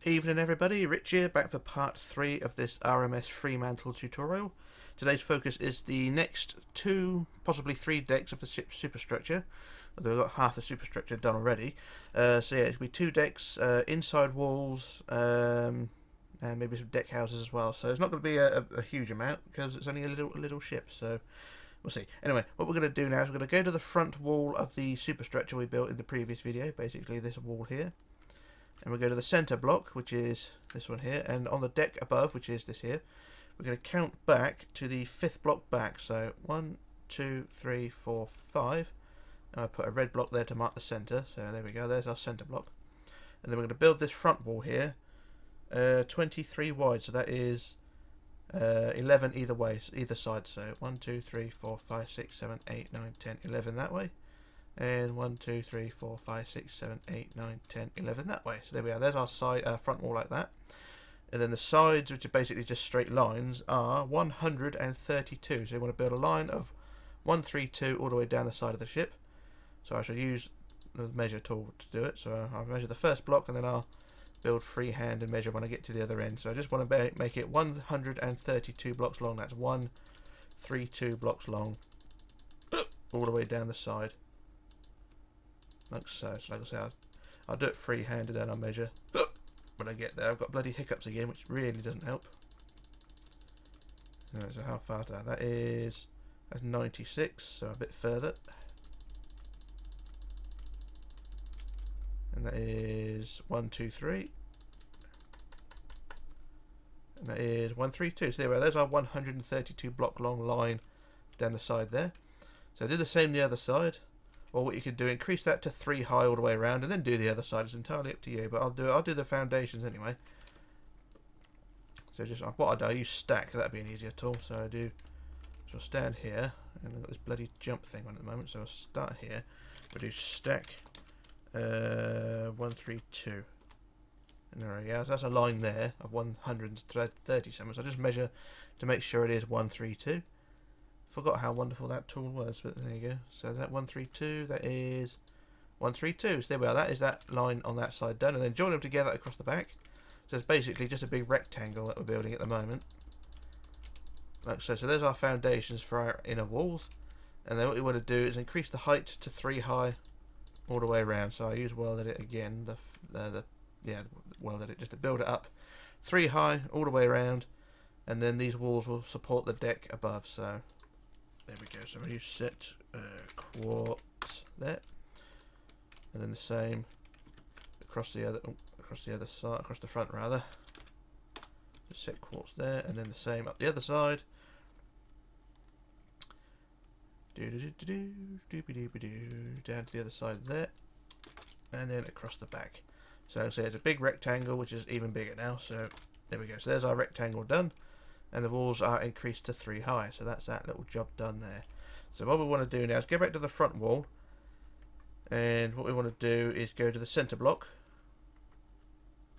Evening everybody, Rich here, back for part 3 of this RMS Freemantle tutorial. Today's focus is the next 2, possibly 3 decks of the ship's superstructure, although we've got half the superstructure done already. So yeah, it'll be 2 decks, inside walls, and maybe some deck houses as well. So it's not going to be a huge amount, because it's only a little ship, so we'll see. Anyway, what we're going to do now is we're going to go to the front wall of the superstructure we built in the previous video, basically this wall here. And we'll go to the centre block, which is this one here, and on the deck above, which is this here, we're going to count back to the 5th block back. So 1, 2, 3, 4, 5. And I put a red block there to mark the centre. So there we go, there's our centre block. And then we're going to build this front wall here, 23 wide. So that is 11 either way, either side. So 1, 2, 3, 4, 5, 6, 7, 8, 9, 10, 11 that way. And 1, 2, 3, 4, 5, 6, 7, 8, 9, 10, 11 that way. So there we are. There's our side, front wall like that. And then the sides, which are basically just straight lines, are 132. So you want to build a line of 132 all the way down the side of the ship. So I shall use the measure tool to do it. So I'll measure the first block and then I'll build freehand and measure when I get to the other end. So I just want to make it 132 blocks long. That's 132 blocks all the way down the side. Like so. So like I say, I'll do it freehand and then I'll measure when I get there. I've got bloody hiccups again, which really doesn't help. So how far is that? That's 96, so a bit further. And that is 1, 2, 3. And that is 1, 3, 2. So there we are. There's our 132 block long line down the side there. So I did the same the other side. Or what you could do, increase that to 3 high all the way around, and then do the other side. It's entirely up to you, but I'll do the foundations anyway. So just what I use stack. That'd be an easier tool. So I'll stand here, and I've got this bloody jump thing on at the moment. So I'll start here. We'll do stack 132, and there we go. So that's a line there of 137. So I just measure to make sure it is 132. Forgot how wonderful that tool was, but there you go. So that 132, that is 132. So there we are. That is that line on that side done, and then join them together across the back. So it's basically just a big rectangle that we're building at the moment. Like so. So there's our foundations for our inner walls, and then what we want to do is increase the height to 3 high all the way around. So I use World Edit again. World Edit just to build it up 3 high all the way around, and then these walls will support the deck above. So there we go. So you set quartz there, and then the same across the other side, across the front rather. Just set quartz there, and then the same up the other side. Down to the other side there, and then across the back. So it's a big rectangle, which is even bigger now. So there we go. So there's our rectangle done. And the walls are increased to 3 high. So that's that little job done there. So what we want to do now is go back to the front wall. And what we want to do is go to the centre block.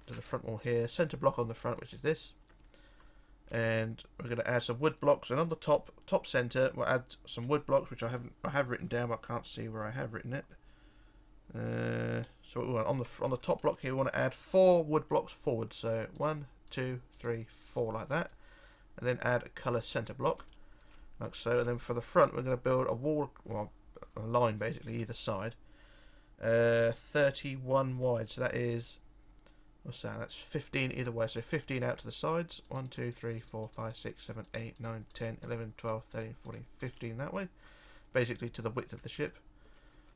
To the front wall here. Centre block on the front, which is this. And we're going to add some wood blocks. And on the top centre, we'll add some wood blocks, which I have written down, but I can't see where I have written it. So on the top block here, we want to add 4 wood blocks forward. So 1, 2, 3, 4 like that. And then add a colour centre block, like so. And then for the front, we're going to build a wall, well, a line basically either side, 31 wide. So that is, what's that? That's 15 either way. So 15 out to the sides. 1, 2, 3, 4, 5, 6, 7, 8, 9, 10, 11, 12, 13, 14, 15 that way, basically to the width of the ship.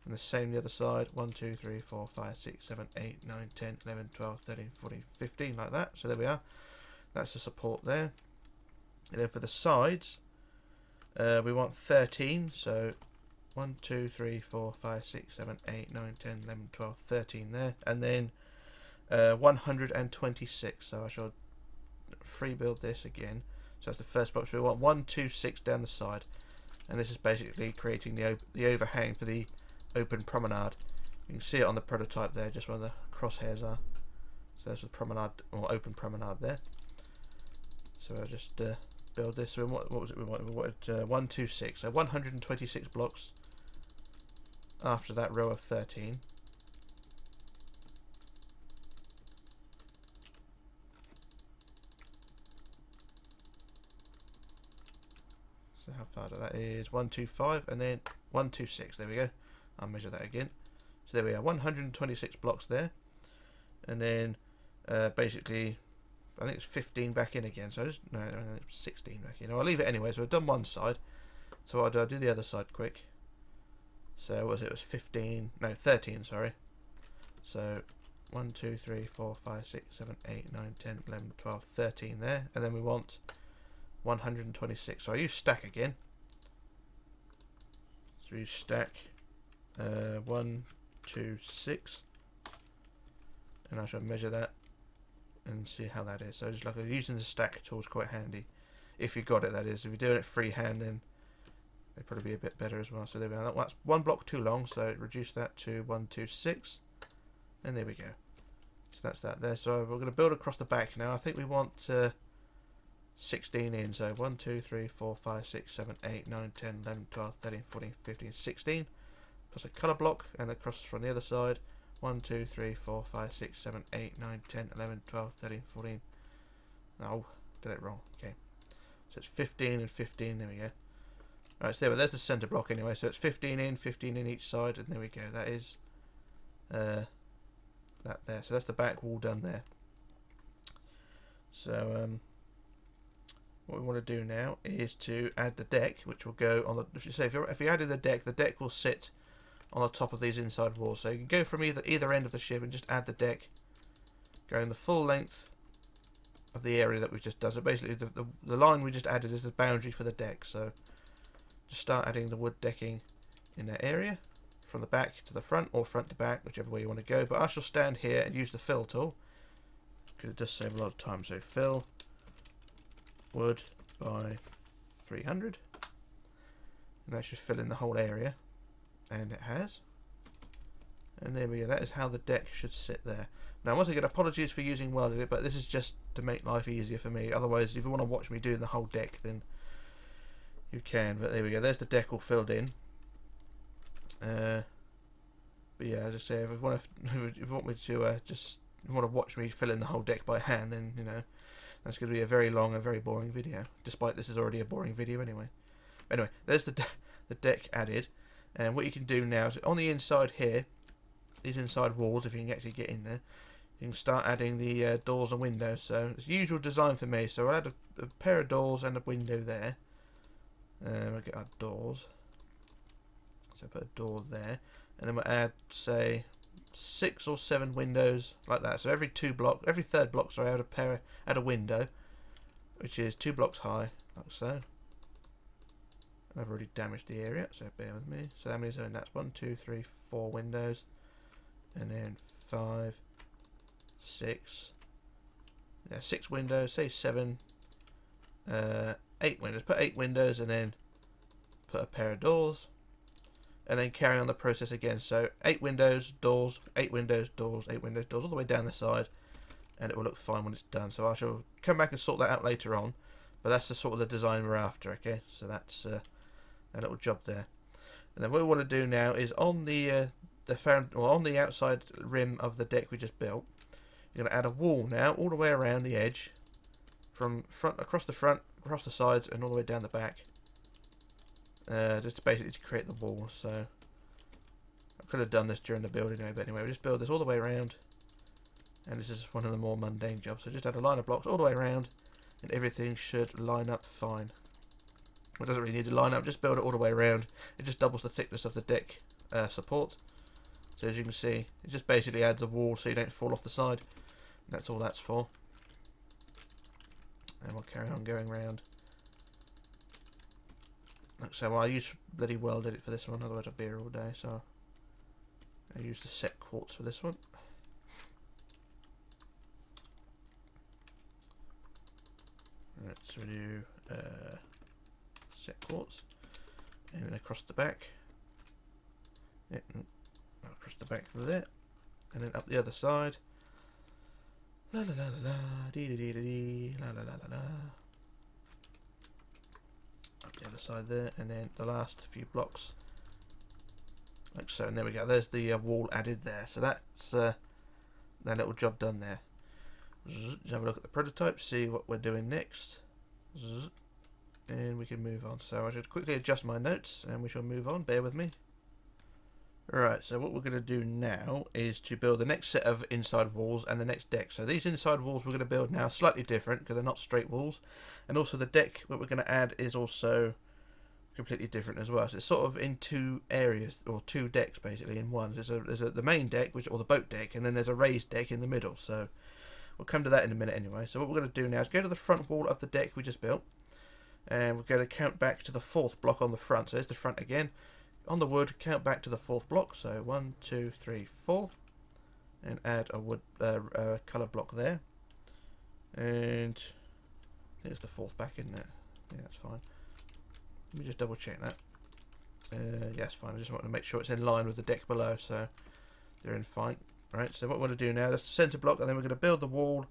And the same the other side. 1, 2, 3, 4, 5, 6, 7, 8, 9, 10, 11, 12, 13, 14, 15 like that. So there we are. That's the support there. And then for the sides, we want 13. So 1, 2, 3, 4, 5, 6, 7, 8, 9, 10, 11, 12, 13 there. And then 126. So I shall free build this again. So that's the first box. We want 126 down the side. And this is basically creating the overhang for the open promenade. You can see it on the prototype there, just where the crosshairs are. So there's the promenade, or open promenade there. So I'll just build this. So what was it we wanted? We wanted 126. So 126 blocks after that row of 13. So how far that is? 125 and then 126. There we go. I'll measure that again. So there we are, 126 blocks there, and then basically I think it's 15 back in again. So I just no, it's 16 back in. I'll leave it anyway. So I've done one side. So I'll do the other side quick. So what was it? It was 15. No, 13. Sorry. So 1, 2, 3, 4, 5, 6, 7, 8, 9, 10, 11, 12, 13 there, and then we want 126. So I use stack again. So we use stack 1, 2, 6, and I shall measure that and see how that is. So just like using the stack tool is quite handy if you got it. That is, if you're doing it freehand, then it'd probably be a bit better as well. So there we are. That's one block too long, so reduce that to 126, and there we go. So that's that there. So we're going to build across the back now. I think we want 16 in. So 1, 2, 3, 4, 5, 6, 7, 8, 9, 10, 11, 12, 13, 14, 15, 16. Plus a colour block, and across from the other side. 1, 2, 3, 4, 5, 6, 7, 8, 9, 10, 11, 12, 13, 14. No, did it wrong. Okay. So it's 15 and 15. There we go. Alright, so there's the centre block anyway. So it's 15 in each side, and there we go. That is that there. So that's the back wall done there. So what we want to do now is to add the deck, which will go on the. If you added the deck will sit on the top of these inside walls. So you can go from either end of the ship and just add the deck, going the full length of the area that we've just done. So basically, the line we just added is the boundary for the deck. So just start adding the wood decking in that area, from the back to the front or front to back, whichever way you want to go. But I shall stand here and use the fill tool because it does save a lot of time. So fill wood by 300, and that should fill in the whole area. And it has. And there we go. That is how the deck should sit there. Now, once again, apologies for using welded, but this is just to make life easier for me. Otherwise, if you want to watch me doing the whole deck, then you can. But there we go. There's the deck all filled in. But yeah, as I say, if you want me to if you want to watch me fill in the whole deck by hand, then you know that's going to be a very long and very boring video. Despite this is already a boring video anyway. Anyway, there's the deck added. And what you can do now is on the inside here, these inside walls, if you can actually get in there, you can start adding the doors and windows. So it's usual design for me. So I'll add a pair of doors and a window there. We'll get our doors. So put a door there, and then we'll add, say, 6 or 7 windows like that. So every third block, sorry, add a window, which is 2 blocks high, like so. I've already damaged the area, so bear with me. So that means that's 1, 2, 3, 4 windows, and then 5, 6. Yeah, 6 windows. Say 7, 8 windows. Put 8 windows, and then put a pair of doors, and then carry on the process again. So 8 windows, doors, 8 windows, doors, 8 windows, doors, all the way down the side, and it will look fine when it's done. So I shall come back and sort that out later on. But that's the sort of the design we're after. Okay, so that's a little job there. And then what we want to do now is on the on the outside rim of the deck we just built, you're going to add a wall now all the way around the edge, from across the sides, and all the way down the back. Just basically to create the wall. So I could have done this during the build anyway, but anyway, we just build this all the way around, and this is one of the more mundane jobs. So just add a line of blocks all the way around, and everything should line up fine. Well, it doesn't really need to line up, just build it all the way around. It just doubles the thickness of the deck support. So as you can see, it just basically adds a wall so you don't fall off the side. And that's all that's for. And we'll carry on going around. Like so, I use bloody welded it for this one, otherwise I'd be here all day. So I use the set quartz for this one. Right, so we do set quartz, and then across the back, across the back there, and then up the other side. La la la la la, dee dee dee dee, la la la la la. Up the other side there, and then the last few blocks, like so. And there we go. There's the wall added there. So that's that little job done there. Just have a look at the prototype, see what we're doing next. and we can move on. So I should quickly adjust my notes and we shall move on. Bear with me. Right, so what we're going to do now is to build the next set of inside walls and the next deck. So these inside walls we're going to build now are slightly different because they're not straight walls, and also the deck what we're going to add is also completely different as well. So it's sort of in two areas, or two decks basically in one. There's the main deck, or the boat deck, and then there's a raised deck in the middle. So we'll come to that in a minute anyway. So what we're going to do now is go to the front wall of the deck we just built, and we're going to count back to the fourth block on the front. So there's the front again. On the wood, count back to the fourth block. So 1, 2, 3, 4, and add a wood colour block there. And there's the fourth back, isn't it? Yeah, that's fine. Let me just double check that. Yes, fine. I just want to make sure it's in line with the deck below, so they're in fine. Right. So what we're going to do now, that's the centre block, and then we're going to build the wall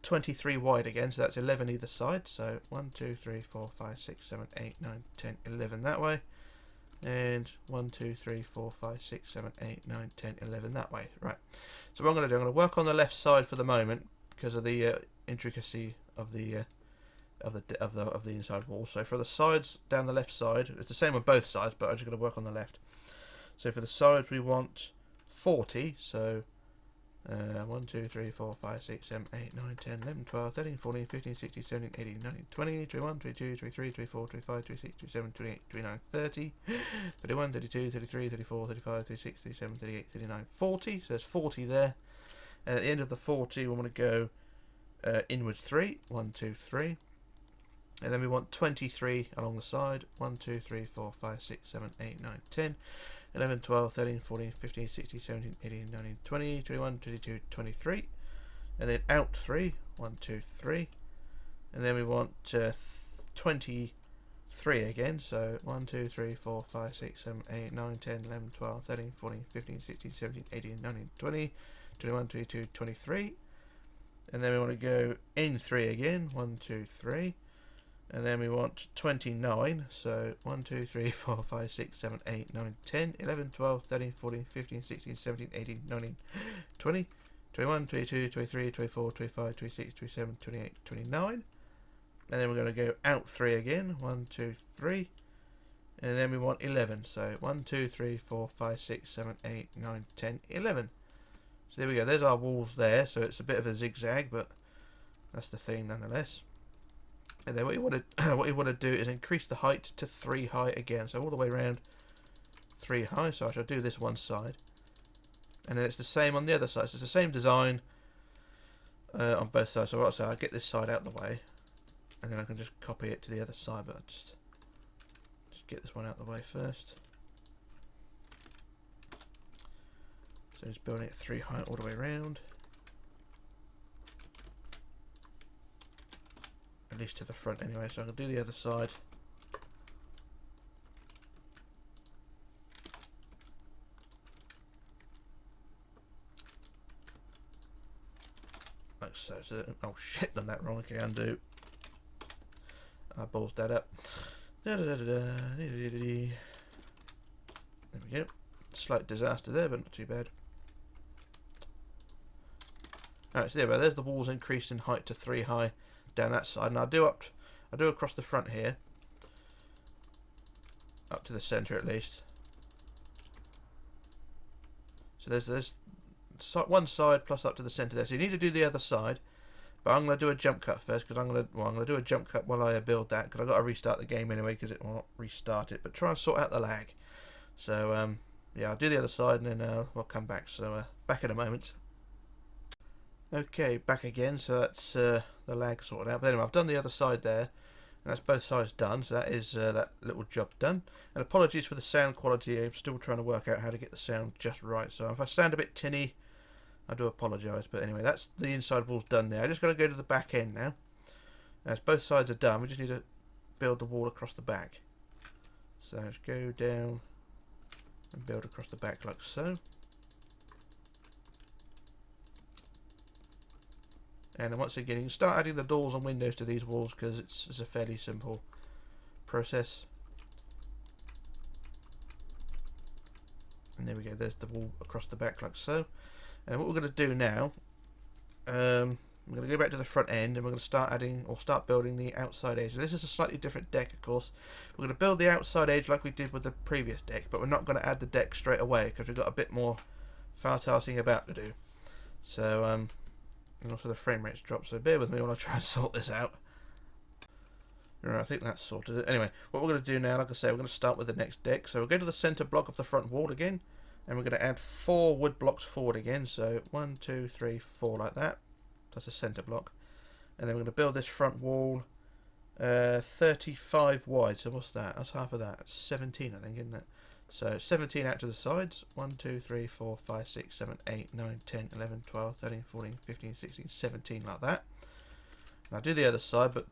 23 wide again. So that's 11 either side. So 1, 2, 3, 4, 5, 6, 7, 8, 9, 10, 11 that way. And 1, 2, 3, 4, 5, 6, 7, 8, 9, 10, 11 that way. Right. So what I'm going to do, I'm going to work on the left side for the moment because of the intricacy of the inside wall. So for the sides down the left side, it's the same on both sides, but I'm just going to work on the left. So for the sides we want 40. So 1, 2, 3, 4, 5, 6, 7, 8, 9, 10, 11, 12, 13, 14, 15, 16, 17, 18, 19, 20, 21, 22, 23, 24, 25, 26, 27, 28, 29, 30, 31, 32, 33, 34, 35, 36, 37, 38, 39, 40. So there's 40 there. And at the end of the 40 we want to go inwards 3. 1, 2, 3. And then we want 23 along the side. 1, 2, 3, 4, 5, 6, 7, 8, 9, 10, 11, 12, 13, 14, 15, 16, 17, 18, 19, 20, 21, 22, 23. And then out 3. 1, 2, 3. And then we want 23 again. So 1, 2, 3, 4, 5, 6, 7, 8, 9, 10, 11, 12, 13, 14, 15, 16, 17, 18, 19, 20, 21, 22, 23. And then we want to go in 3 again. 1, 2, 3. And then we want 29, so 1, 2, 3, 4, 5, 6, 7, 8, 9, 10, 11, 12, 13, 14, 15, 16, 17, 18, 19, 20, 21, 22, 23, 24, 25, 26, 27, 28, 29. And then we're going to go out 3 again, 1, 2, 3. And then we want 11, so 1, 2, 3, 4, 5, 6, 7, 8, 9, 10, 11. So there we go, there's our walls there, so it's a bit of a zigzag, but that's the theme nonetheless. And then what you want to do is increase the height to 3 high again. So all the way around 3 high. So I shall do this one side. And then it's the same on the other side. So it's the same design on both sides. So I'll get this side out of the way. And then I can just copy it to the other side. But I'll just get this one out of the way first. So just building it 3 high all the way around. At least to the front anyway, so I can do the other side. Like so. Oh shit, done that wrong. Okay, undo. I balls that up. There we go. Slight disaster there, but not too bad. Alright, so there's the walls increased in height to 3 high. Down that side, and I do across the front here, up to the centre at least. So there's one side plus up to the centre there. So you need to do the other side, but I'm going to do a jump cut first because I'm going to do a jump cut while I build that because I've got to restart the game anyway because it will not restart it. But try and sort out the lag. So yeah, I'll do the other side and then we'll come back. So back in a moment. Okay, back again, so that's the lag sorted out. But anyway, I've done the other side there, and that's both sides done, so that is that little job done. And apologies for the sound quality, I'm still trying to work out how to get the sound just right. So if I sound a bit tinny, I do apologise. But anyway, that's the inside wall's done there. I just got to go to the back end now. As both sides are done, we just need to build the wall across the back. So let's go down and build across the back like so. And then once again, you can start adding the doors and windows to these walls because it's a fairly simple process. And there we go, there's the wall across the back like so. And what we're going to do now, we're going to go back to the front end, and we're going to start adding, or start building the outside edge. This is a slightly different deck, of course. We're going to build the outside edge like we did with the previous deck, but we're not going to add the deck straight away because we've got a bit more fartasing about to do. So, and also the frame rate's dropped, so bear with me while I try and sort this out. Right, I think that's sorted it. Anyway, what we're going to do now, like I say, we're going to start with the next deck. So we'll go to the center block of the front wall again, and we're going to add 4 wood blocks forward again. So 1, 2, 3, 4 like that. That's a center block. And then we're going to build this front wall 35 wide. So what's that? That's half of that. That's 17, I think, isn't it? So 17 out to the sides. 1, 2, 3, 4, 5, 6, 7, 8, 9, 10, 11, 12, 13, 14, 15, 16, 17 like that. And I'll do the other side, but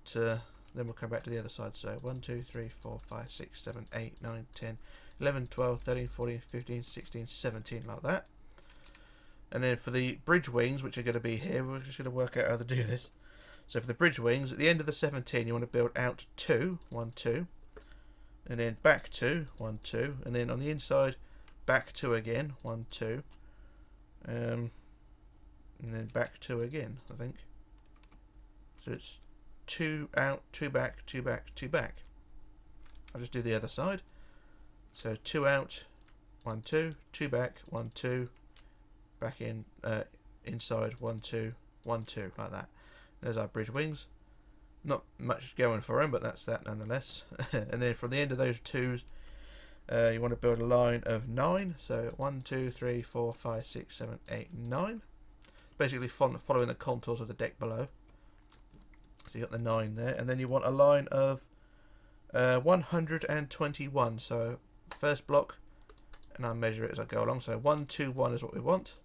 then we'll come back to the other side. So 1, 2, 3, 4, 5, 6, 7, 8, 9, 10, 11, 12, 13, 14, 15, 16, 17 like that. And then for the bridge wings, which are going to be here, we're just going to work out how to do this. So for the bridge wings, at the end of the 17, you want to build out 2, 1, 2, and then back 2, 1, 2, and then on the inside, back 2 again, 1, 2, and then back 2 again, I think. So it's 2 out, 2 back, 2 back, 2 back. I'll just do the other side. So 2 out, 1, 2, 2 back, 1, 2, back in, inside, 1, 2, 1, 2, like that. There's our bridge wings. Not much going for them, but that's that nonetheless. And then from the end of those 2s, you want to build a line of 9. So 1, 2, 3, 4, 5, 6, 7, 8, 9. Basically following the contours of the deck below. So you got the 9 there, and then you want a line of 121. So first block, and I'll measure it as I go along. So 1, 2, 1 is what we want.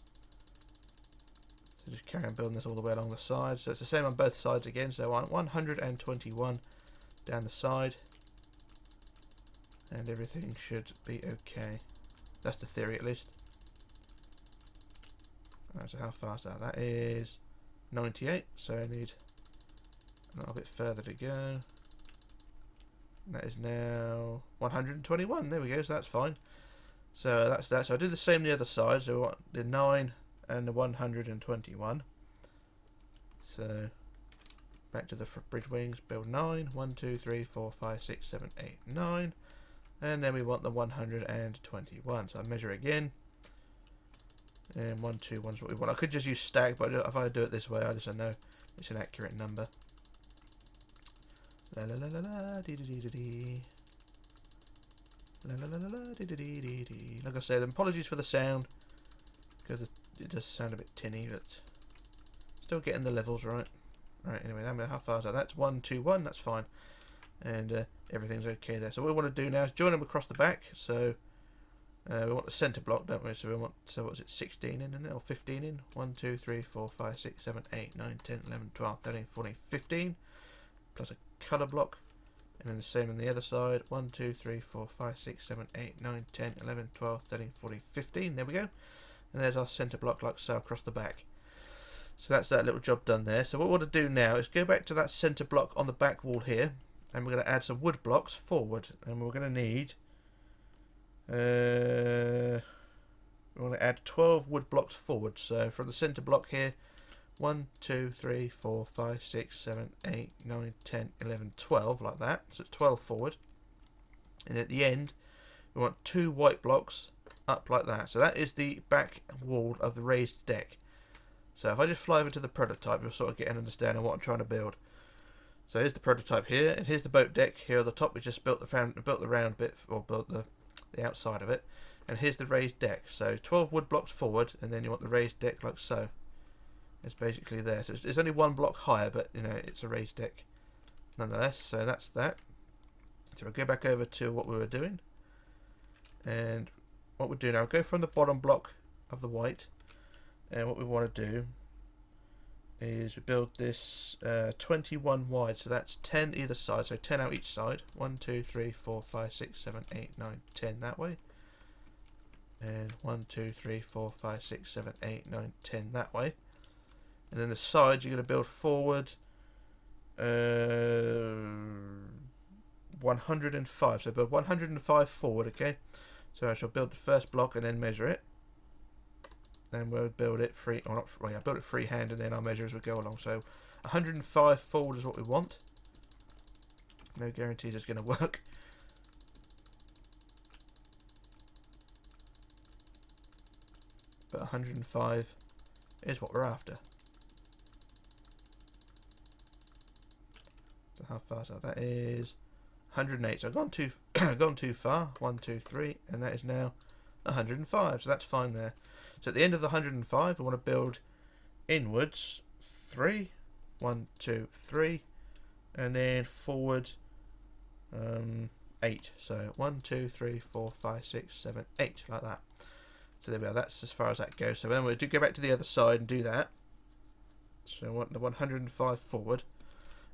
So just carry on building this all the way along the side. So it's the same on both sides again. So 121 down the side, and everything should be okay. That's the theory, at least. Right, so how fast is that? That is 98. So I need a little bit further to go. That is now 121. There we go. So that's fine. So that's that. So I do the same the other side. So we want the 9 and the 121. So back to the bridge wings. Build 9. 1, 2, 3, 4, 5, 6, 7, 8, 9. And then we want the 121. So I measure again. And 1, 2, 1 is what we want. I could just use stack, but if I do it this way, I just know it's an accurate number. La la la la la dee dee dee dee. La la la la la dee dee dee dee dee. Like I said, apologies for the sound, because it does sound a bit tinny, but still getting the levels right. Right, anyway, how far is that? That's 1, 2, 1. That's fine, and everything's okay there. So what we want to do now is join them across the back. So we want the center block, don't we? So we want, so what's it, 16 in, or 15 in? 1, 2, 3, 4, 5, 6, 7, 8, 9, 10, 11, 12, 13, 14, 15. Plus a colour block, and then the same on the other side. 1, 2, 3, 4, 5, 6, 7, 8, 9, 10, 11, 12, 13, 14, 15. There we go. And there's our centre block like so across the back. So that's that little job done there. So what we want to do now is go back to that centre block on the back wall here, and we're going to add some wood blocks forward, and we're going to need we want to add 12 wood blocks forward. So from the centre block here, 1, 2, 3, 4, 5, 6, 7, 8, 9, 10, 11, 12, like that. So it's 12 forward. And at the end, we want 2 white blocks up like that. So that is the back wall of the raised deck. So if I just fly over to the prototype, you'll sort of get an understanding of what I'm trying to build. So here's the prototype here, and here's the boat deck. Here at the top, we just built the round bit, or built the outside of it. And here's the raised deck. So 12 wood blocks forward, and then you want the raised deck like so. It's basically there. So it's only 1 block higher, but you know, it's a raised deck nonetheless. So that's that. So we'll go back over to what we were doing, and what we're doing now, I'll go from the bottom block of the white, and what we want to do is we build this 21 wide. So that's 10 either side, so 10 out each side. 1, 2, 3, 4, 5, 6, 7, 8, 9, 10 that way, and 1, 2, 3, 4, 5, 6, 7, 8, 9, 10 that way. And then the sides you're going to build forward 105. So build 105 forward, okay? So I shall build the first block and then measure it. and we'll build it free, or not, well, yeah, build it freehand, and then I'll measure as we go along. So 105 forward is what we want. No guarantees it's going to work. But 105 is what we're after. So how far is that? That is 108. So I've gone too gone too far. 1, 2, 3, and that is now 105. So that's fine there. So at the end of the 105, I want to build inwards 3, 1, 2, 3, and then forward 8. So 1, 2, 3, 4, 5, 6, 7, 8, like that. So there we are. That's as far as that goes. So then we'll go back to the other side and do that. So I want the 105 forward,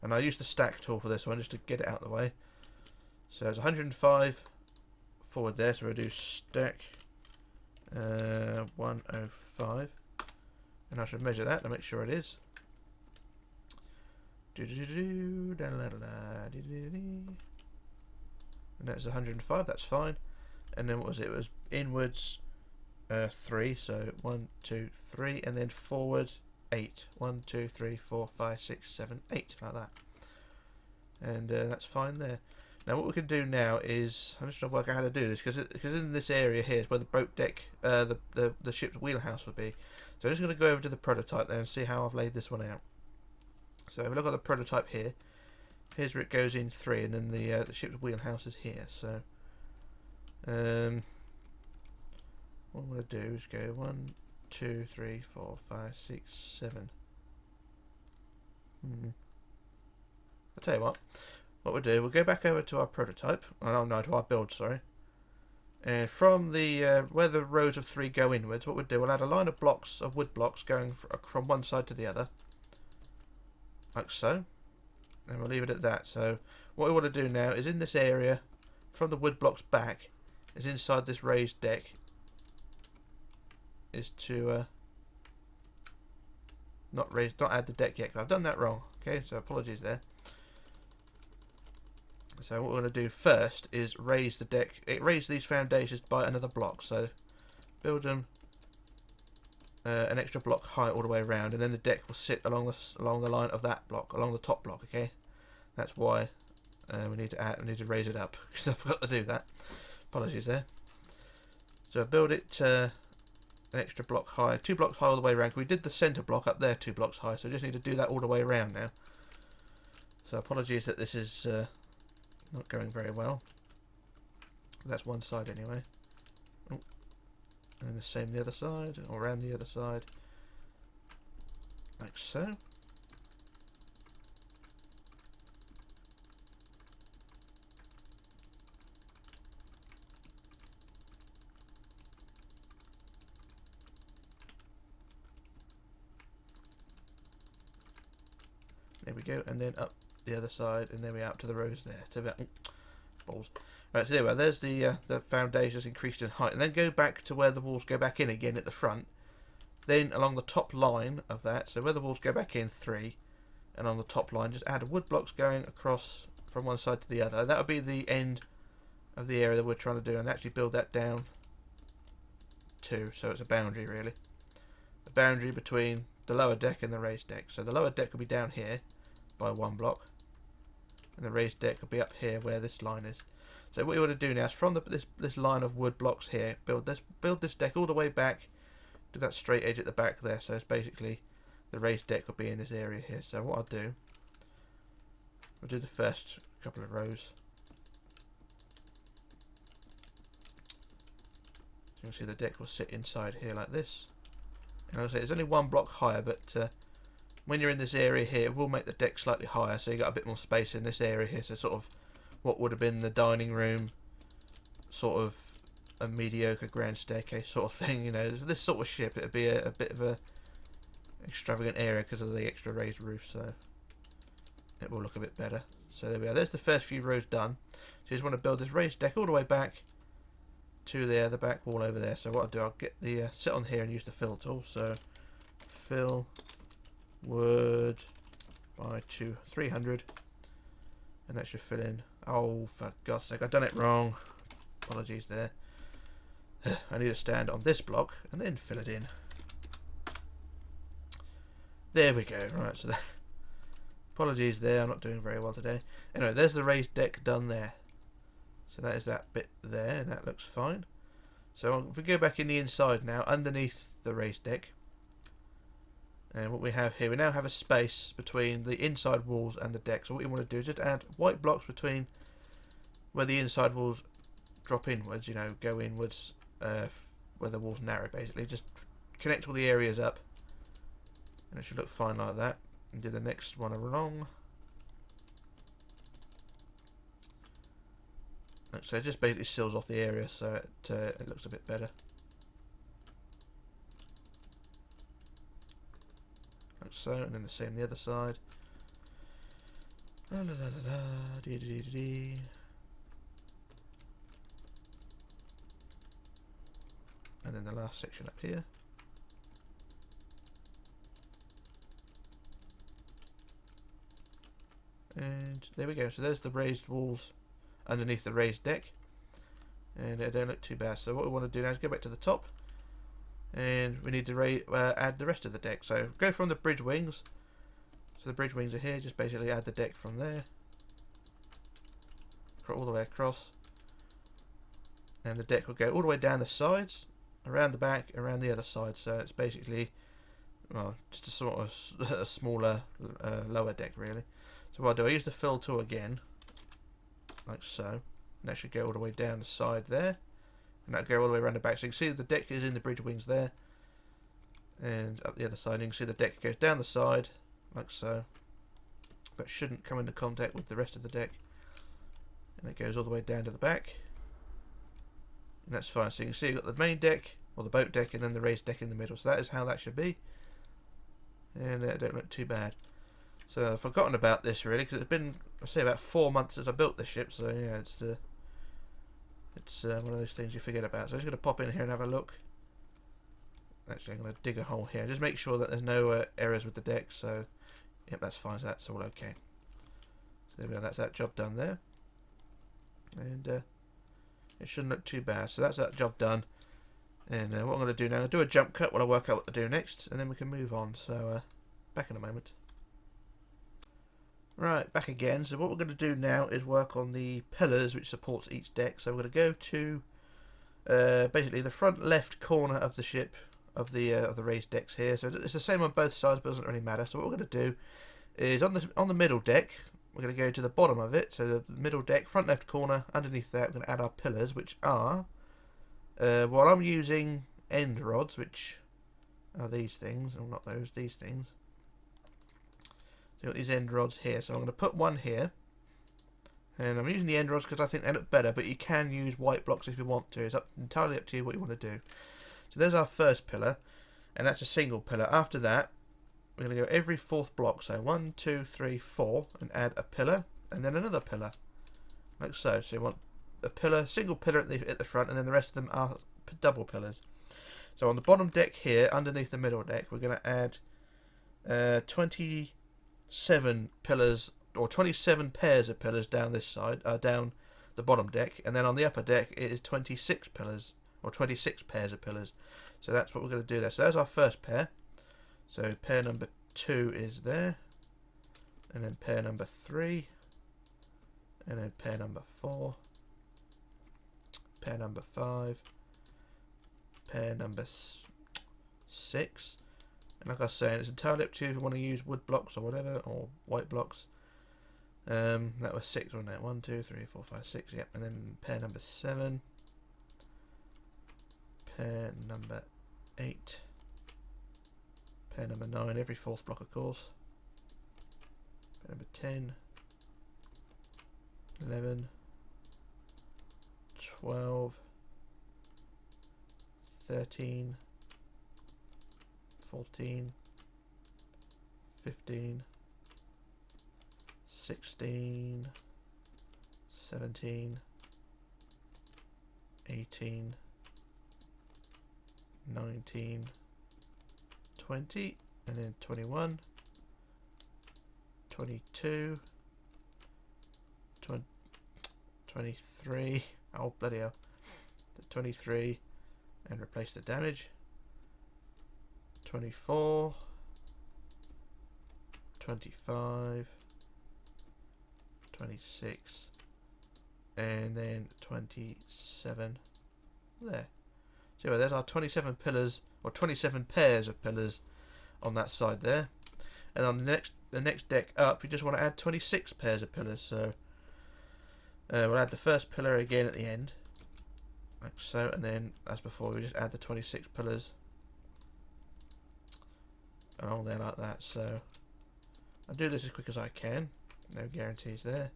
and I use the stack tool for this one just to get it out of the way. So it's 105 forward there. So we'll do stack 105, and I should measure that to make sure it is. And that's 105. That's fine. And then what was it? It was inwards 3. So 1, 2, 3, and then forward 8. 1, 2, 3, 4, 5, 6, 7, 8, like that. And that's fine there. Now what we can do now is, I'm just trying to work out how to do this, because in this area here is where the boat deck, the ship's wheelhouse would be. So I'm just going to go over to the prototype there and see how I've laid this one out. So if we look at the prototype here, here's where it goes in 3, and then the ship's wheelhouse is here. So what I'm going to do is go 1, 2, 3, 4, 5, 6, 7. I'll tell you what we'll do, we'll go back over to our prototype, oh no, to our build, sorry. And from the where the rows of 3 go inwards, what we'll do, we'll add a line of blocks, of wood blocks, going from one side to the other, like so. And we'll leave it at that. So what we want to do now is in this area, from the wood blocks back, is inside this raised deck, is to not add the deck yet, 'cause I've done that wrong. Okay, so apologies there. So what we're going to do first is raise the deck. Raise these foundations by another block. So build them an extra block high all the way around, and then the deck will sit along the line of that block, along the top block. Okay, that's why we need to raise it up, because I forgot to do that. Apologies there. So build it an extra block high, 2 blocks high all the way around. We did the center block up there 2 blocks high, so just need to do that all the way around now. So apologies that this is not going very well. That's one side anyway. Oh. And the same the other side, or around the other side, like so. There we go, and then up the other side, and then we out to the rows there. So that, balls. Right, so there we are. There's the foundations increased in height, and then go back to where the walls go back in again at the front. Then along the top line of that, so where the walls go back in 3, and on the top line, just add wood blocks going across from one side to the other. That would be the end of the area that we're trying to do, and actually build that down 2, so it's a boundary really. The boundary between the lower deck and the raised deck. So the lower deck will be down here by 1 block, and the raised deck will be up here where this line is. So what you want to do now is from this line of wood blocks here, build this deck all the way back to that straight edge at the back there. So it's basically the raised deck will be in this area here. So what I'll do the first couple of rows. So you can see the deck will sit inside here like this. And I'll say it's only 1 block higher, but when you're in this area here, it will make the deck slightly higher, so you got a bit more space in this area here. So sort of what would have been the dining room, sort of a mediocre grand staircase sort of thing. You know, this sort of ship, it'd be a bit of a extravagant area because of the extra raised roof, so it will look a bit better. So there we are. There's the first few rows done. So you just want to build this raised deck all the way back to there, the back wall over there. So what I'll do, I'll get the sit on here and use the fill tool. So fill wood by 300, and that should fill in. Oh, for God's sake, I've done it wrong. Apologies there. I need to stand on this block and then fill it in. There we go. Right, so apologies there, I'm not doing very well today. Anyway, there's the raised deck done there. So that is that bit there, and that looks fine. So if we go back in the inside now, underneath the raised deck, and what we have here, we now have a space between the inside walls and the deck. So what you want to do is just add white blocks between where the inside walls drop inwards, you know, go inwards, where the walls narrow basically. Just connect all the areas up, and it should look fine like that. And do the next one along. So it just basically seals off the area, so it looks a bit better. Like so, and then the same the other side. And then the last section up here. And there we go. So there's the raised walls underneath the raised deck, and they don't look too bad. So what we want to do now is go back to the top, and we need to add the rest of the deck. So go from the bridge wings. So the bridge wings are here. Just basically add the deck from there, all the way across, and the deck will go all the way down the sides, around the back, around the other side. So it's basically, well, just a sort of a smaller, lower deck really. So what I do, I use the fill tool again, like so. And that should go all the way down the side there, and that'll go all the way around the back. So you can see the deck is in the bridge wings there, and up the other side you can see the deck goes down the side, like so, but shouldn't come into contact with the rest of the deck, and it goes all the way down to the back, and that's fine. So you can see you've got the main deck, or the boat deck, and then the raised deck in the middle. So that is how that should be, and it don't look too bad. So I've forgotten about this really, because it's been, I say, about 4 months since I built this ship. So yeah, it's one of those things you forget about. So I'm just going to pop in here and have a look. Actually, I'm going to dig a hole here. Just make sure that there's no errors with the deck. So yep, that's fine. So that's all okay. So there we go. That's that job done there, and it shouldn't look too bad. So that's that job done. And what I'm going to do now, I'll do a jump cut while I work out what to do next, and then we can move on. So back in a moment. Right, back again. So what we're going to do now is work on the pillars which supports each deck. So we're going to go to basically the front left corner of the ship, of the raised decks here. So it's the same on both sides, but it doesn't really matter. So what we're going to do is on the middle deck, we're going to go to the bottom of it. So the middle deck, front left corner, underneath that, we're going to add our pillars, which are, well, I'm using end rods, which are these things, or not those, these things. Got these end rods here, so I'm going to put one here, and I'm using the end rods because I think they look better, but you can use white blocks if you want to. It's entirely up to you what you want to do. So there's our first pillar, and that's a single pillar. After that, we're going to go every fourth block, so 1, 2, 3, 4, and add a pillar, and then another pillar, like so. So you want a pillar, single pillar at the front, and then the rest of them are double pillars. So on the bottom deck here, underneath the middle deck, we're going to add 27 pillars, or 27 pairs of pillars down this side, down the bottom deck, and then on the upper deck it is 26 pillars, or 26 pairs of pillars. So that's what we're going to do there. So there's our first pair. So pair number 2 is there, and then pair number 3, and then pair number 4, pair number 5, pair number 6. And like I was saying, it's entirely up to you if you want to use wood blocks or whatever, or white blocks. That was 6, wasn't it? 1, 2, 3, 4, 5, 6. Yep. And then pair number 7, pair number 8, pair number 9. Every fourth block, of course. Pair number 10, 11, 12, 13. 14, 15, 16, 17, 18, 19, 20, and then 21, 22, 23, oh bloody hell, 23, and replace the damage. 24, 25, 26, and then 27 there. So there's our 27 pillars, or 27 pairs of pillars on that side there. And on the next deck up, you just want to add 26 pairs of pillars. So we'll add the first pillar again at the end, like so, and then as before, we just add the 26 pillars along there like that. So I'll do this as quick as I can. No guarantees there.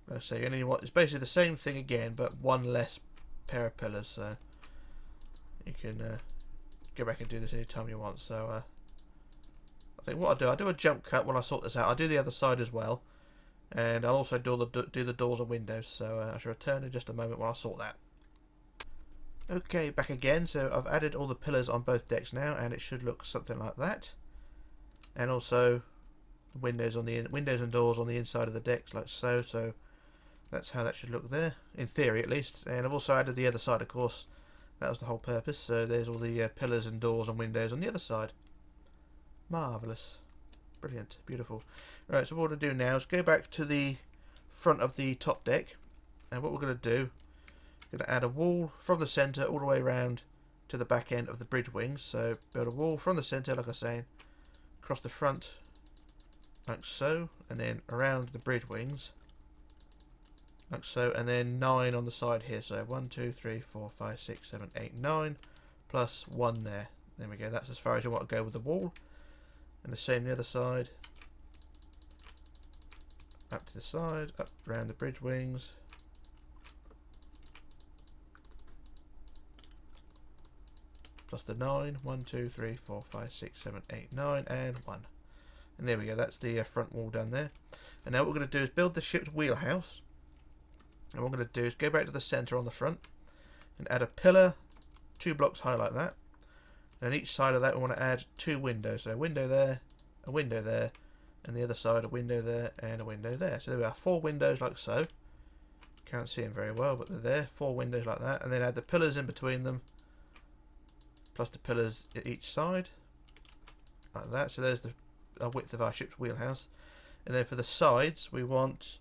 Like I say, you only want, it's basically the same thing again, but one less pair of pillars. So you can go back and do this anytime you want. So I think what I'll do a jump cut while I sort this out. I'll do the other side as well, and I'll also do the doors and windows. So I shall return in just a moment while I sort that. Okay, back again. So I've added all the pillars on both decks now, and it should look something like that. And also windows and doors on the inside of the decks, like so. So that's how that should look there, in theory at least. And I've also added the other side, of course. That was the whole purpose. So there's all the pillars and doors and windows on the other side. Marvellous. Brilliant. Beautiful. Right, so what we're going to do now is go back to the front of the top deck. And what we're going to do, we're going to add a wall from the centre all the way around to the back end of the bridge wings. So build a wall from the centre, like I was saying, across the front, like so, and then around the bridge wings, like so, and then 9 on the side here. So 1, 2, 3, 4, 5, 6, 7, 8, 9, plus 1 there. There we go. That's as far as you want to go with the wall. And the same the other side. Up to the side, up around the bridge wings. Plus the 9. 1, 2, 3, 4, 5, 6, 7, 8, 9, and 1. And there we go. That's the front wall done there. And now what we're going to do is build the ship's wheelhouse. And what we're going to do is go back to the centre on the front and add a pillar 2 blocks high like that. And on each side of that we want to add 2 windows. So a window there, and the other side a window there and a window there. So there we are, 4 windows like so. Can't see them very well, but they're there. 4 windows like that, and then add the pillars in between them, plus the pillars at each side, like that. So there's the width of our ship's wheelhouse. And then for the sides we want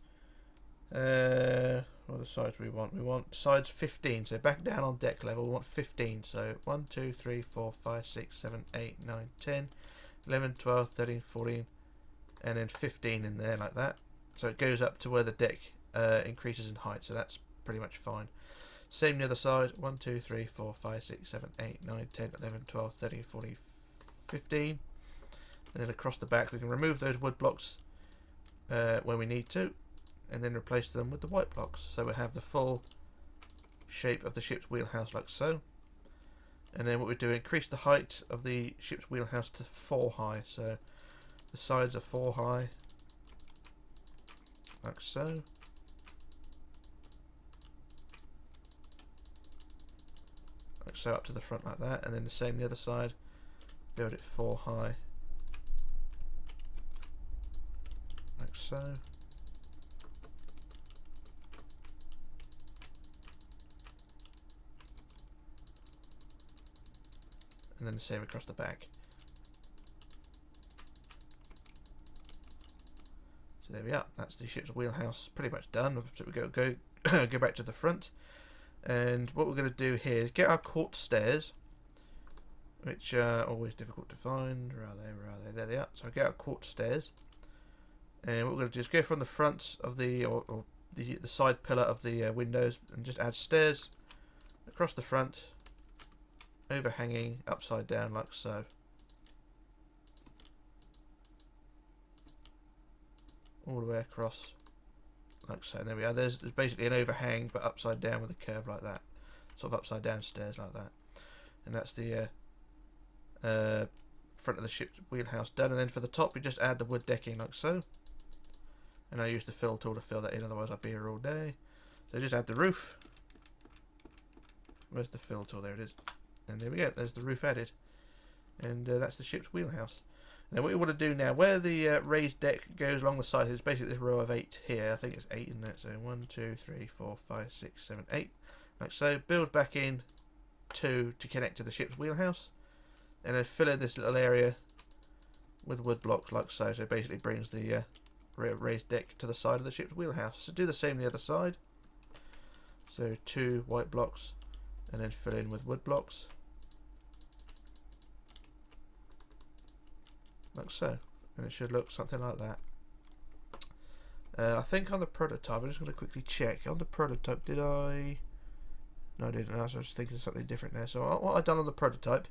what are the sides we want? We want sides 15. So back down on deck level we want 15. So 1, 2, 3, 4, 5, 6, 7, 8, 9, 10, 11, 12, 13, 14, and then 15 in there like that. So it goes up to where the deck increases in height. So that's pretty much fine. Same the other side. 1, 2, 3, 4, 5, 6, 7, 8, 9, 10, 11, 12, 13, 14, 15. And then across the back we can remove those wood blocks when we need to, and then replace them with the white blocks. So we have the full shape of the ship's wheelhouse like so. And then what we do, increase the height of the ship's wheelhouse to 4 high. So the sides are 4 high, like so. Like so, up to the front like that. And then the same the other side, build it 4 high, like so. And then the same across the back. So there we are. That's the ship's wheelhouse pretty much done. So we go go back to the front, and what we're going to do here is get our quartz stairs, which are always difficult to find. Where are they? Where are they? There they are. So get our quartz stairs, and what we're going to do is go from the front of the the side pillar of the windows, and just add stairs across the front, overhanging upside down like so. All the way across like so. And there we are. There's basically an overhang but upside down with a curve like that. Sort of upside down stairs like that. And that's the front of the ship's wheelhouse done. And then for the top we just add the wood decking like so. And I use the fill tool to fill that in, otherwise I'd be here all day. So just add the roof. Where's the fill tool? There it is. And there we go, there's the roof added. And that's the ship's wheelhouse. Now what we want to do now, where the raised deck goes along the side, is basically this row of 8 here. I think it's 8, isn't it? So 1, 2, 3, 4, 5, 6, 7, 8. Like so, build back in 2 to connect to the ship's wheelhouse. And then fill in this little area with wood blocks like so. So it basically brings the raised deck to the side of the ship's wheelhouse. So do the same the other side. So 2 white blocks and then fill in with wood blocks. Like so. And it should look something like that. I think on the prototype, I'm just going to quickly check. On the prototype, did I... No, I didn't. I was just thinking of something different there. So what I've done on the prototype,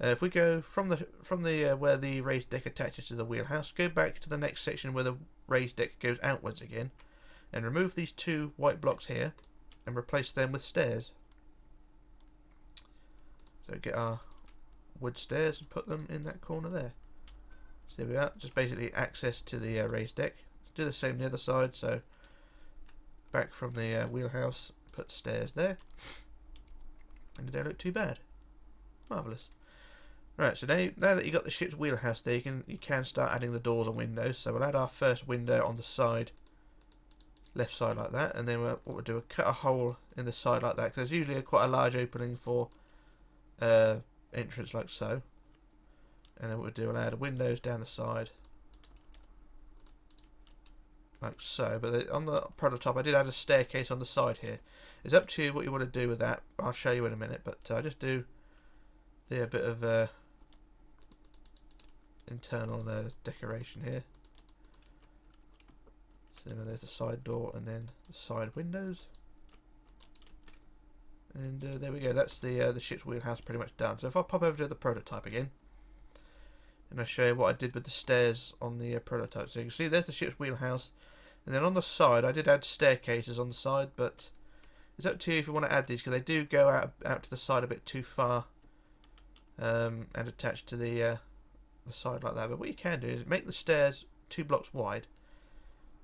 if we go from the where the raised deck attaches to the wheelhouse, go back to the next section where the raised deck goes outwards again, and remove these 2 white blocks here, and replace them with stairs. So get our wood stairs and put them in that corner there. So there we are. Just basically access to the raised deck. Do the same the other side. So back from the wheelhouse, put stairs there, and they don't look too bad. Marvellous. Right, so now that you've got the ship's wheelhouse there, you can start adding the doors and windows. So we'll add our first window on the side, left side like that, and then what we'll do, we'll cut a hole in the side like that, because there's usually quite a large opening for entrance like so. And then what we'll do, we'll add windows down the side, like so. But on the prototype I did add a staircase on the side here. It's up to you what you want to do with that. I'll show you in a minute, but I just do a bit of internal decoration here. So there's the side door and then the side windows, and there we go. That's the ship's wheelhouse pretty much done. So if I pop over to the prototype again, and I'll show you what I did with the stairs on the prototype. So you can see there's the ship's wheelhouse, and then on the side I did add staircases on the side, but it's up to you if you want to add these, because they do go out to the side a bit too far, and attach to the side like that. But what you can do is make the stairs 2 blocks wide,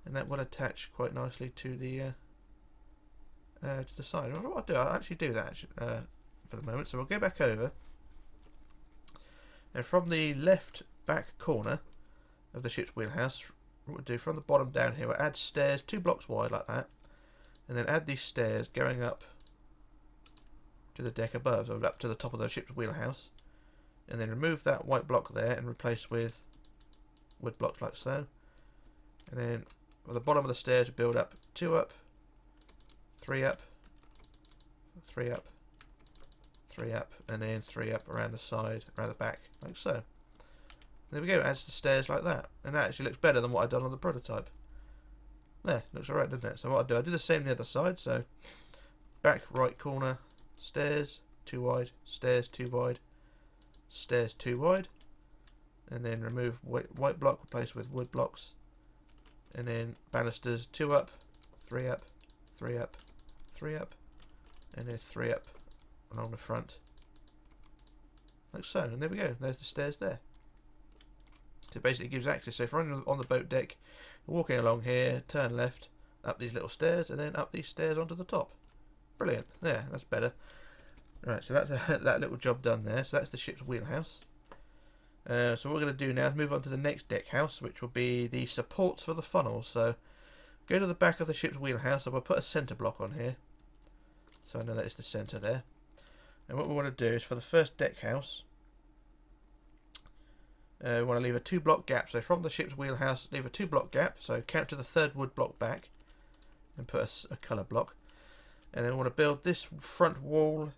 and that will attach quite nicely to the side. And what I'll do, I'll actually do that for the moment. So we'll go back over, and from the left back corner of the ship's wheelhouse, what we'll do from the bottom down here, we'll add stairs 2 blocks wide like that, and then add these stairs going up to the deck above, or up to the top of the ship's wheelhouse, and then remove that white block there and replace with wood blocks like so. And then at the bottom of the stairs build up 2 up, 3 up, 3 up, 3 up, and then 3 up around the side, around the back, like so. There we go, it adds the stairs like that, and that actually looks better than what I've done on the prototype. There, looks alright, doesn't it? So what I do the same on the other side. So back right corner, stairs 2 wide, stairs 2 wide, stairs 2 wide, and then remove white block, replace with wood blocks, and then banisters 2 up, 3 up, 3 up, 3 up, and then 3 up along the front, like so. And there we go, there's the stairs there. So it basically gives access. So if you're on the boat deck, walking along here, turn left, up these little stairs, and then up these stairs onto the top. Brilliant. Yeah, that's better. Right, so that's that little job done there. So that's the ship's wheelhouse. So what we're going to do now is move on to the next deck house, which will be the supports for the funnel. So go to the back of the ship's wheelhouse, and we'll put a centre block on here, so I know that it's the centre there. And what we want to do is, for the first deck house, we want to leave a 2 block gap. So from the ship's wheelhouse, leave a 2 block gap. So count to the 3rd wood block back, and put a colour block. And then we want to build this front wall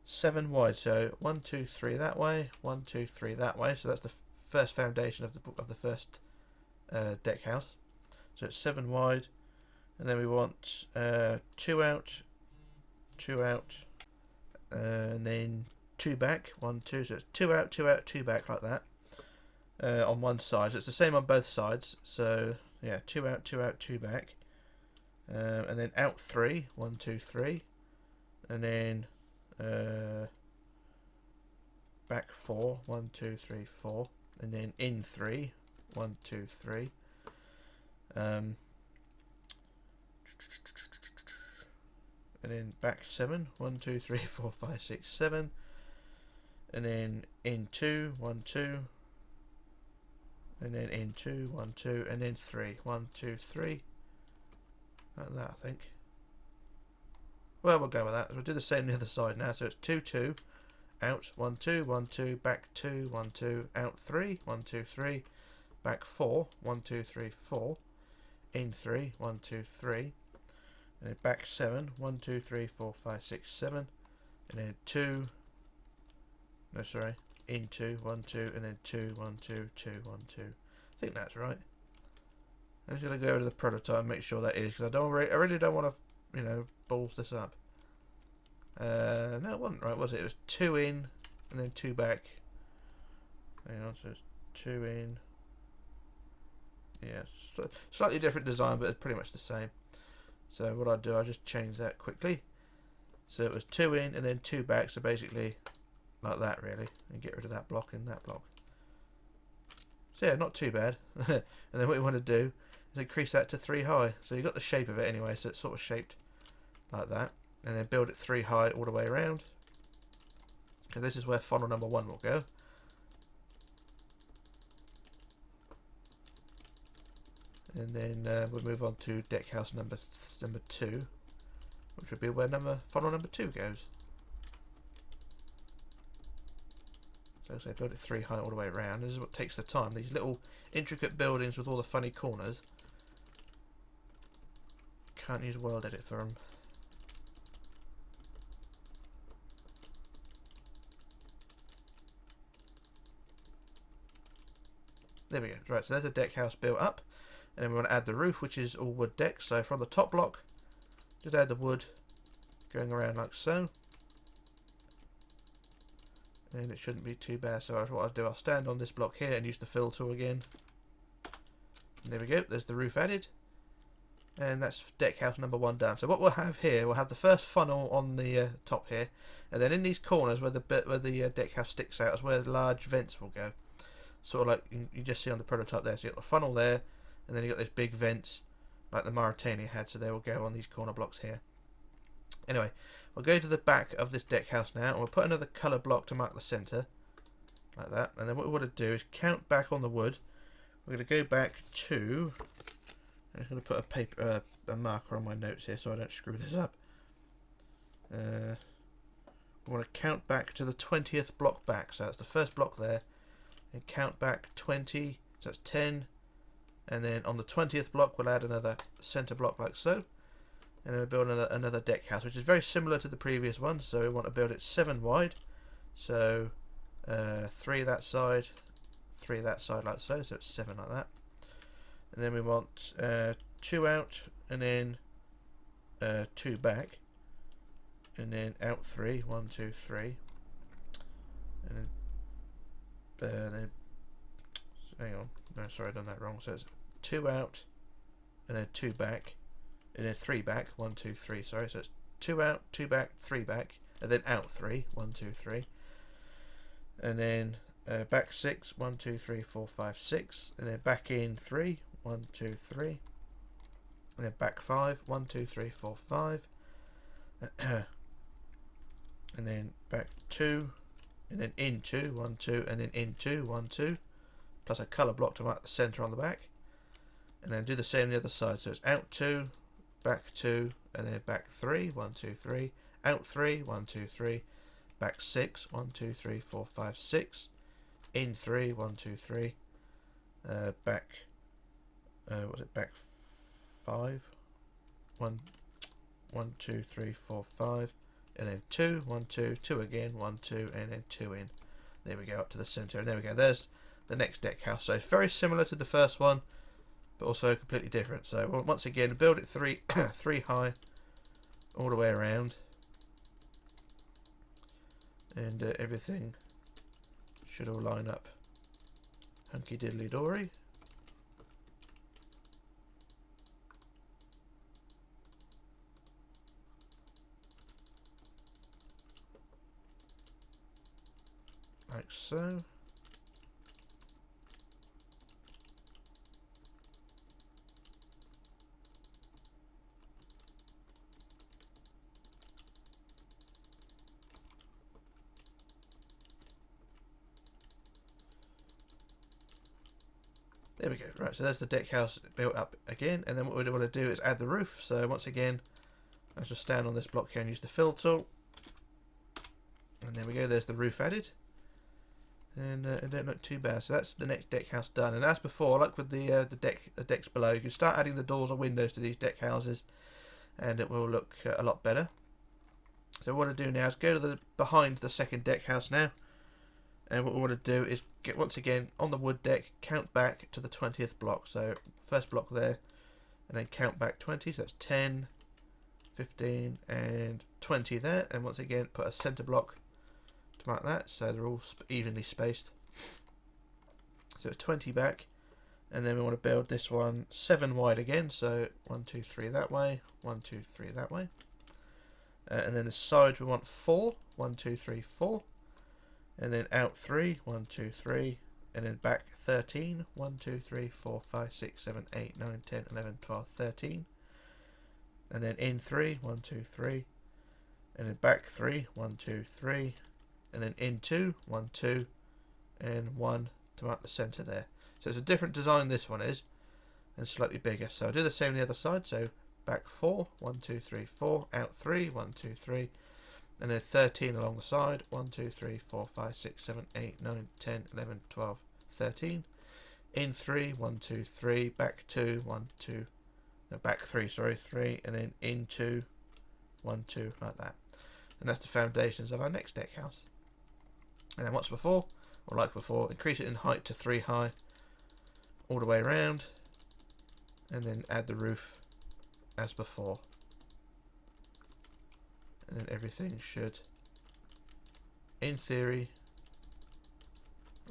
7 wide. So 1, 2, 3 that way, 1, 2, 3 that way. So that's the first foundation of the first deck house. So it's 7 wide, and then we want 2 out, 2 out, and then 2 back, 1, 2. So it's 2 out, 2 out, 2 back, like that. On one side, so it's the same on both sides. So yeah, 2 out, 2 out, 2 back, and then out 3, 1, 2, 3, and then back 4, 1, 2, 3, 4, and then in 3, 1, 2, 3. And then back 7, 1, 2, 3, 4, 5, 6, 7, and then in 2, 1, 2. And then in 2, 1, 2, and then 3, 1, 2, 3. Like that, I think. Well, we'll go with that. We'll do the same on the other side now. So it's 2, 2, out 1 2 1 2, back 2 1 2, out 3 1 2 3, back 4 1 2 3 4, in 3 1 2 3, and then back 7 1 2 3 4 5 6 7, and then 2, no sorry, in 2 1 2, and then 2 1 2 2 1 2. I think that's right. I'm just gonna go over to the prototype and make sure that is, because I really don't want to, you know, balls this up. No, it wasn't right, was it? It was 2 in and then 2 back. Hang on, so it's 2 in. Yeah, slightly different design, but it's pretty much the same. So what I'll do, I'll just change that quickly. So it was 2 in and then 2 back, so basically like that really, and get rid of that block and that block. So yeah, not too bad. And then what you want to do is increase that to 3 high. So you've got the shape of it anyway, so it's sort of shaped like that. And then build it 3 high all the way around. Okay, this is where funnel number 1 will go. And then we'll move on to deck house number 2, which would be where funnel number 2 goes. So build it 3 high all the way around. This is what takes the time. These little intricate buildings with all the funny corners. Can't use world edit for them. There we go. Right, so there's a deck house built up. And then we want to add the roof, which is all wood decks. So from the top block, just add the wood going around like so. And it shouldn't be too bad. So what I'll do, I'll stand on this block here and use the fill tool again. And there we go. There's the roof added. And that's deck house number 1 done. So what we'll have here, we'll have the first funnel on the top here. And then in these corners where the deck house sticks out is where the large vents will go. Sort of like you just see on the prototype there. So you've got the funnel there. And then you've got those big vents like the Mauretania had. So they will go on these corner blocks here. Anyway, we'll go to the back of this deck house now, and we'll put another colour block to mark the centre, like that. And then what we want to do is count back on the wood. We're going to go back to. I'm just going to put a marker on my notes here so I don't screw this up. We want to count back to the 20th block back. So that's the first block there, and count back 20. So that's 10, and then on the 20th block we'll add another centre block like so. And then we'll build another deck house, which is very similar to the previous one. So we want to build it 7 wide. So 3 that side, 3 that side like so. So it's 7 like that. And then we want 2 out, and then 2 back. And then out 3, 1, 2, 3. And then hang on. No, sorry, I've done that wrong. So it's 2 out, and then 2 back. And then 3 back, 1, 2, 3, sorry, so it's 2 out, 2 back, 3 back, and then out 3, 1, 2, 3, and then back 6, 1, 2, 3, 4, 5, 6, and then back in 3, 1, 2, 3, and then back 5, 1, 2, 3, 4, 5, and then back 2, and then in 2, 1, 2, and then in 2, 1, 2, plus a colour block to mark the centre on the back, and then do the same on the other side, so it's out 2, back 2, and then back 3, 1, 2, 3, out 3, 1, 2, 3, back 6, 1, 2, 3, 4, 5, 6, in 3, 1, 2, 3, back, was it back 5, 1, 2, 3, 4, 5, and then 2, 1, 2, 2 again, 1, 2, and then 2 in. There we go, up to the centre, and there we go, there's the next deck house. So it's very similar to the first one, but also completely different. So once again, build it 3 high all the way around, and everything should all line up hunky diddly dory. Like so. There we go. Right, so there's the deck house built up again, and then what we want to do is add the roof. So once again, I'll just stand on this block here and use the fill tool. And there we go, there's the roof added. And it don't look too bad. So that's the next deck house done. And as before, like with the decks below, you can start adding the doors or windows to these deck houses, and it will look a lot better. So what I do now is go to the behind the second deck house now, and what we want to do is get once again on the wood deck, count back to the 20th block. So first block there, and then count back 20. So that's 10, 15, and 20 there. And once again, put a centre block to mark that, so they're all evenly spaced. So it's 20 back, and then we want to build this one 7 wide again. So 1, 2, 3 that way, 1, 2, 3 that way. And then the sides we want 4, 1, 2, 3, 4, and then out 3, 1, 2, 3, and then back 13, 1, 2, 3, 4, 5, 6, 7, 8, 9, 10, 11, 12, 13, and then in 3, 1, 2, 3, and then back 3, 1, 2, 3, and then in 2, 1, 2, and 1 to mark the centre there. So it's a different design, this one is, and slightly bigger. So I'll do the same on the other side. So back 4, 1, 2, 3, 4, out 3, 1, 2, 3, and then 13 along the side, 1, 2, 3, 4, 5, 6, 7, 8, 9, 10, 11, 12, 13, in 3, 1, 2, 3, back 2, 1, 2, no, back 3, sorry, 3, and then in 2, 1, 2, like that. And that's the foundations of our next deck house. And then what's before, or like before, increase it in height to 3 high, all the way around, and then add the roof as before. And then everything should, in theory,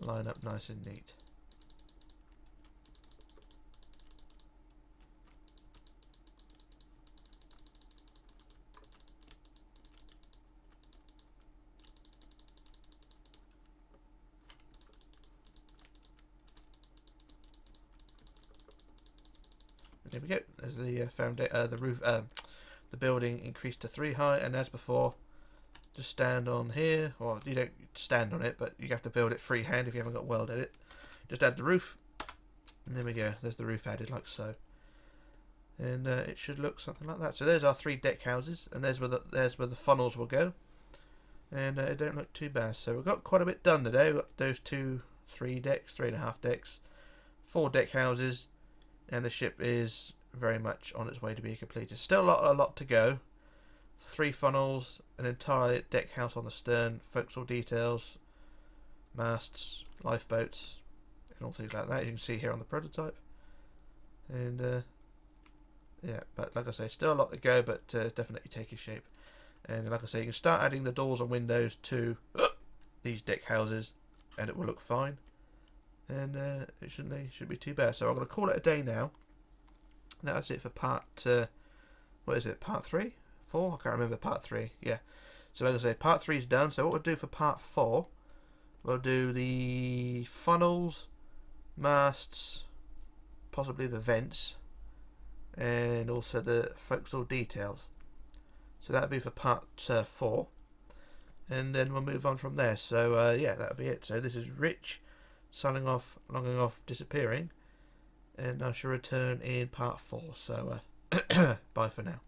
line up nice and neat. There we go. There's the roof, the building increased to 3 high, and as before, just stand on here. Well, you don't stand on it, but you have to build it freehand if you haven't got welded it. Just add the roof, and there we go. There's the roof added, like so, and it should look something like that. So there's our 3 deck houses, and there's where the funnels will go, and it don't look too bad. So we've got quite a bit done today. We've got those 3 decks, 3.5 decks, 4 deck houses. And the ship is very much on its way to be completed. Still a lot to go. 3 funnels, an entire deck house on the stern, forecastle details, masts, lifeboats, and all things like that. You can see here on the prototype. And yeah, but like I say, still a lot to go, but definitely taking shape. And like I say, you can start adding the doors and windows to these deck houses, and it will look fine. And it shouldn't be too bad. So I'm going to call it a day now. That's it for part, what is it, part 3? 4? I can't remember, part 3, yeah. So like I say, part 3 is done. So what we'll do for part 4, we'll do the funnels, masts, possibly the vents, and also the forecastle details. So that'll be for part 4. And then we'll move on from there. So yeah, that'll be it. So this is Rich signing off, logging off, disappearing, and I shall return in part 4. So bye for now.